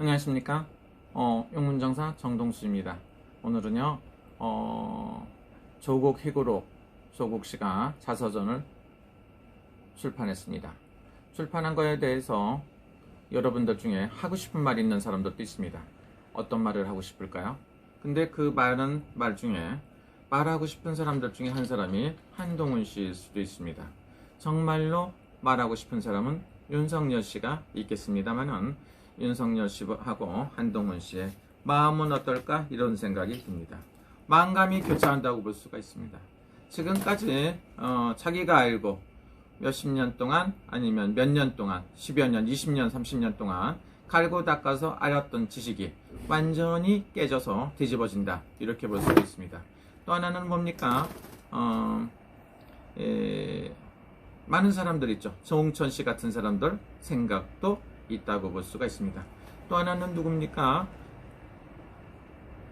안녕하십니까? 용문정사 정동수입니다. 오늘은요, 조국 희구록 조국씨가 자서전을 출판했습니다. 출판한 거에 대해서 여러분들 중에 하고 싶은 말이 있는 사람들도 있습니다. 어떤 말을 하고 싶을까요? 근데 그 많은 말 중에 말하고 싶은 사람들 중에 한 사람이 한동훈 씨일 수도 있습니다. 정말로 말하고 싶은 사람은 윤석열 씨가 있겠습니다만은 윤석열 씨하고 한동훈 씨의 마음은 어떨까 이런 생각이 듭니다. 만감이 교차한다고 볼 수가 있습니다. 지금까지 자기가 알고 몇십 년 동안 아니면 몇 년 동안 10여 년, 20년, 30년 동안 갈고 닦아서 알았던 지식이 완전히 깨져서 뒤집어진다 이렇게 볼 수가 있습니다. 또 하나는 뭡니까? 많은 사람들 있죠. 정홍천 씨 같은 사람들 생각도 있다고 볼 수가 있습니다. 또 하나는 누굽니까?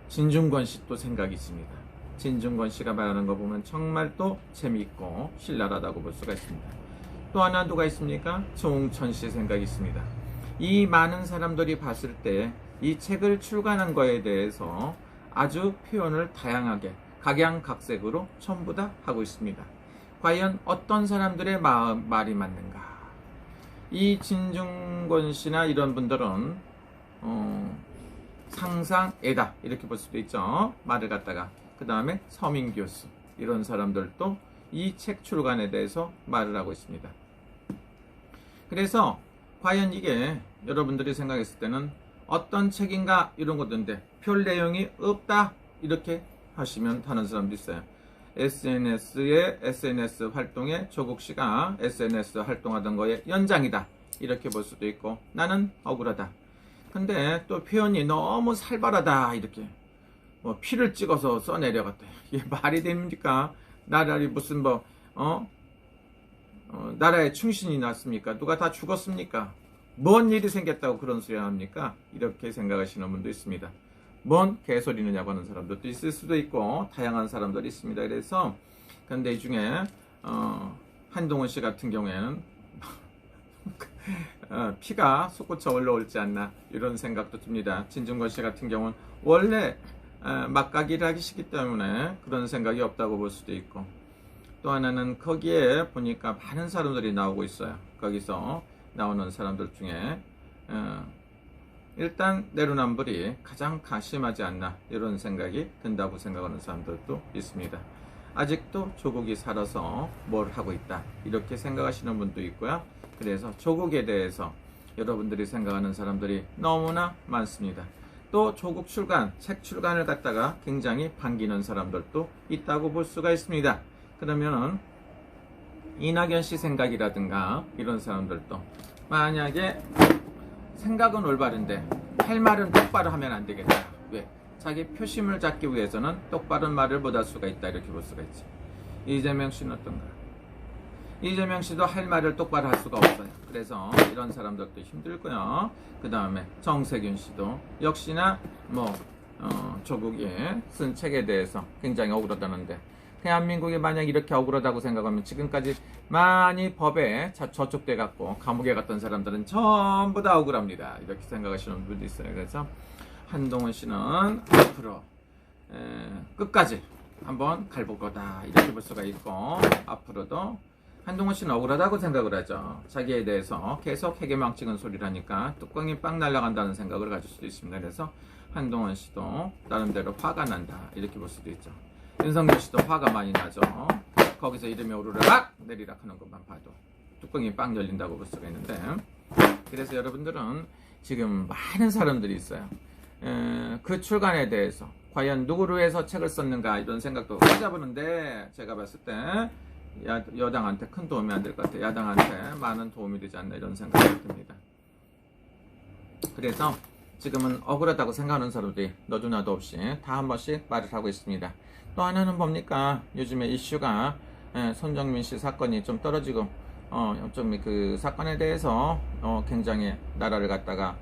진중권 씨 또 생각이 있습니다. 진중권 씨가 말하는 거 보면 정말 또 재미있고 신랄하다고 볼 수가 있습니다. 또 하나 누가 있습니까? 정홍천 씨 생각이 있습니다. 이 많은 사람들이 봤을 때 이 책을 출간한 거에 대해서 아주 표현을 다양하게 각양각색으로 전부 다 하고 있습니다. 과연 어떤 사람들의 말이 맞는가? 이 진중권 씨나 이런 분들은 상상애다 이렇게 볼 수도 있죠. 말을 갖다가 그 다음에 서민 교수 이런 사람들도 이 책 출간에 대해서 말을 하고 있습니다. 그래서 과연 이게 여러분들이 생각했을 때는 어떤 책인가 이런 것인데 별 내용이 없다 이렇게 하시면 하는 사람도 있어요. SNS 활동에 조국 씨가 SNS 활동하던 거에 연장이다 이렇게 볼 수도 있고 나는 억울하다. 근데 또 표현이 너무 살벌하다 이렇게 뭐 피를 찍어서 써내려갔다. 이게 말이 됩니까? 나라리 무슨 나라에 충신이 났습니까? 누가 다 죽었습니까? 뭔 일이 생겼다고 그런 소리 합니까? 이렇게 생각하시는 분도 있습니다. 뭔 개소리느냐고 하는 사람들도 있을 수도 있고 다양한 사람들이 있습니다. 그래서 근데 이 중에 한동훈 씨 같은 경우에는 피가 솟구쳐 올라올지 않나 이런 생각도 듭니다. 진중권 씨 같은 경우는 원래 막가기를 하기 싫기 때문에 그런 생각이 없다고 볼 수도 있고 또 하나는 거기에 보니까 많은 사람들이 나오고 있어요. 거기서 나오는 사람들 중에 일단 내로남불이 가장 가심하지 않나 이런 생각이 든다고 생각하는 사람들도 있습니다. 아직도 조국이 살아서 뭘 하고 있다 이렇게 생각하시는 분도 있고요. 그래서 조국에 대해서 여러분들이 생각하는 사람들이 너무나 많습니다. 또 조국 출간, 책 출간을 갖다가 굉장히 반기는 사람들도 있다고 볼 수가 있습니다. 그러면은 이낙연 씨 생각이라든가 이런 사람들도 만약에 생각은 올바른데 할 말은 똑바로 하면 안 되겠다. 왜? 자기 표심을 잡기 위해서는 똑바른 말을 못 할 수가 있다 이렇게 볼 수가 있지. 이재명 씨는 어떤가? 이재명 씨도 할 말을 똑바로 할 수가 없어요. 그래서 이런 사람들도 힘들고요. 그 다음에 정세균 씨도 역시나 조국이 쓴 책에 대해서 굉장히 억울하다는데 대한민국이 만약 이렇게 억울하다고 생각하면 지금까지 많이 법에 저촉돼 갖고 감옥에 갔던 사람들은 전부 다 억울합니다. 이렇게 생각하시는 분도 있어요. 그래서 한동훈 씨는 앞으로 끝까지 한번 갈볼 거다 이렇게 볼 수가 있고 앞으로도 한동훈 씨는 억울하다고 생각을 하죠. 자기에 대해서 계속 해괴망 찍은 소리를 하니까 뚜껑이 빵 날아간다는 생각을 가질 수도 있습니다. 그래서 한동훈 씨도 나름대로 화가 난다 이렇게 볼 수도 있죠. 윤석열 씨도 화가 많이 나죠. 거기서 이름이 오르락 내리락 하는 것만 봐도 뚜껑이 빵 열린다고 볼 수가 있는데 그래서 여러분들은 지금 많은 사람들이 있어요. 그 출간에 대해서 과연 누구를 위해서 책을 썼는가 이런 생각도 찾아보는데 제가 봤을 때 여당한테 큰 도움이 안 될 것 같아요. 야당한테 많은 도움이 되지 않나 이런 생각이 듭니다. 그래서 지금은 억울하다고 생각하는 사람들이 너도 나도 없이 다 한 번씩 말을 하고 있습니다. 또 하나는 뭡니까? 요즘에 이슈가 손정민 씨 사건이 좀 떨어지고 좀 그 사건에 대해서 굉장히 나라를 갖다가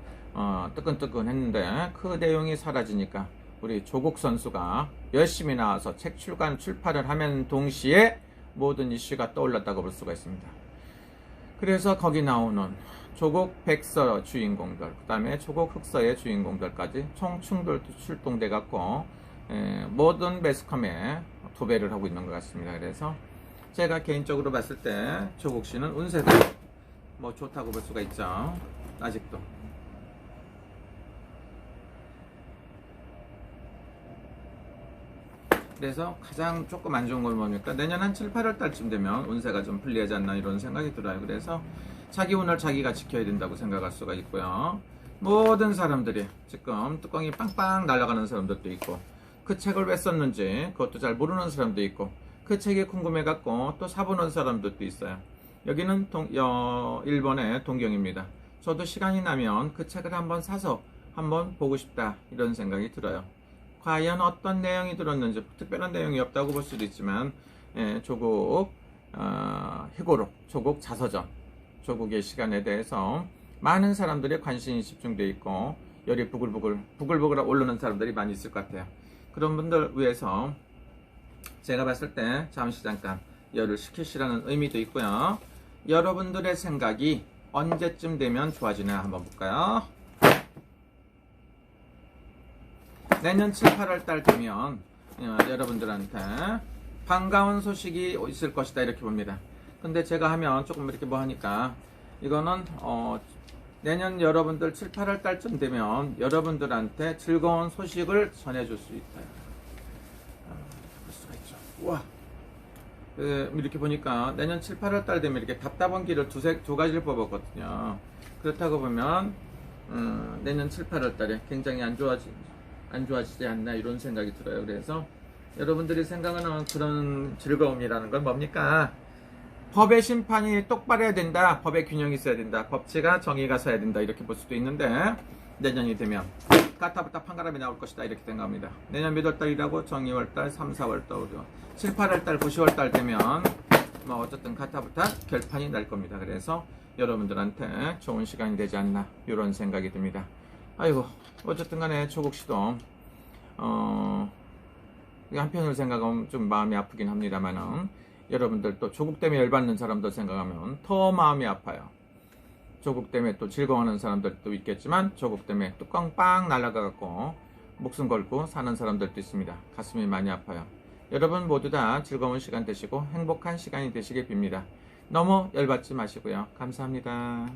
뜨끈뜨끈 했는데 그 내용이 사라지니까 우리 조국 선수가 열심히 나와서 책 출판을 하면 동시에 모든 이슈가 떠올랐다고 볼 수가 있습니다. 그래서 거기 나오는 조국 백서 주인공들, 그 다음에 조국 흑서의 주인공들까지 총 출동돼 갖고 모든 매스컴에 도배를 하고 있는 것 같습니다. 그래서 제가 개인적으로 봤을 때 조국 씨는 운세가 뭐 좋다고 볼 수가 있죠. 아직도. 그래서 가장 조금 안 좋은 건 뭡니까? 내년 한 7, 8월 달쯤 되면 운세가 좀 불리하지 않나 이런 생각이 들어요. 그래서 자기 운을 자기가 지켜야 된다고 생각할 수가 있고요. 모든 사람들이 지금 뚜껑이 빵빵 날아가는 사람들도 있고, 그 책을 왜 썼는지 그것도 잘 모르는 사람도 있고, 그 책이 궁금해 갖고 또 사보는 사람들도 있어요. 여기는 일본의 동경입니다. 저도 시간이 나면 그 책을 한번 사서 한번 보고 싶다 이런 생각이 들어요. 과연 어떤 내용이 들었는지 특별한 내용이 없다고 볼 수도 있지만 조국 희고록, 조국 자서전, 조국의 시간에 대해서 많은 사람들의 관심이 집중되어 있고 열이 부글부글 오르는 사람들이 많이 있을 것 같아요. 그런 분들 위해서 제가 봤을 때 잠시 잠깐 열을 식히시라는 의미도 있고요. 여러분들의 생각이 언제쯤 되면 좋아지나 한번 볼까요? 내년 7, 8월 달 되면 여러분들한테 반가운 소식이 있을 것이다 이렇게 봅니다. 근데 제가 하면 조금 이렇게 뭐 하니까 이거는 내년 여러분들 7, 8월 달쯤 되면 여러분들한테 즐거운 소식을 전해줄 수 있다. 볼 수가 있죠. 우와. 이렇게 보니까 내년 7, 8월 달 되면 이렇게 답답한 길을 두 가지를 뽑았거든요. 그렇다고 보면 내년 7, 8월 달에 굉장히 안 좋아지지 않나 이런 생각이 들어요. 그래서 여러분들이 생각하는 그런 즐거움이라는 건 뭡니까? 법의 심판이 똑바로 해야 된다. 법의 균형이 있어야 된다. 법치가 정의가 서야 된다. 이렇게 볼 수도 있는데 내년이 되면 까타부타 판가람이 나올 것이다. 이렇게 생각합니다. 내년 몇 월 달이라고? 정의월달, 3, 4월 달, 7, 8월 달, 9, 10월 달 되면 뭐 어쨌든 까타부타 결판이 날 겁니다. 그래서 여러분들한테 좋은 시간이 되지 않나 이런 생각이 듭니다. 아이고 어쨌든 간에 조국 씨도 한편으로 생각하면 좀 마음이 아프긴 합니다만은 여러분들 또 조국 때문에 열받는 사람들 생각하면 더 마음이 아파요. 조국 때문에 또 즐거워하는 사람들도 있겠지만 조국 때문에 뚜껑 빵 날아가갖고 목숨 걸고 사는 사람들도 있습니다. 가슴이 많이 아파요. 여러분 모두 다 즐거운 시간 되시고 행복한 시간이 되시길 빕니다. 너무 열받지 마시고요. 감사합니다.